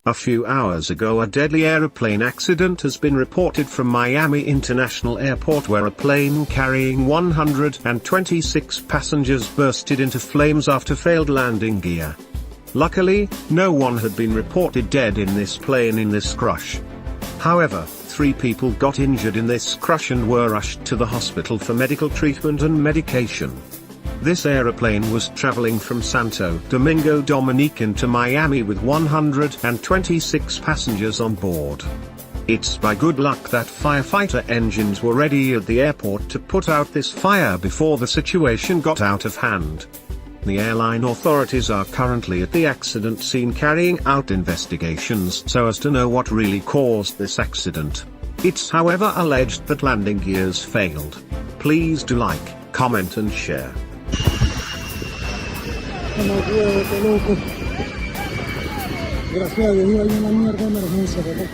A few hours ago a deadly aeroplane accident has been reported from Miami International Airport where a plane carrying 126 passengers bursted into flames after failed landing gear. Luckily, no one had been reported dead in this plane in this crash. However, 3 people got injured in this crash and were rushed to the hospital for medical treatment and medication. This aeroplane was traveling from Santo Domingo, Dominican to Miami with 126 passengers on board. It's by good luck that firefighter engines were ready at the airport to put out this fire before the situation got out of hand. The airline authorities are currently at the accident scene carrying out investigations so as to know what really caused this accident. It's however alleged that landing gears failed. Please do like, comment and share. Loco. Gracias a Dios, iba a ir a una mierda de emergencia, papá.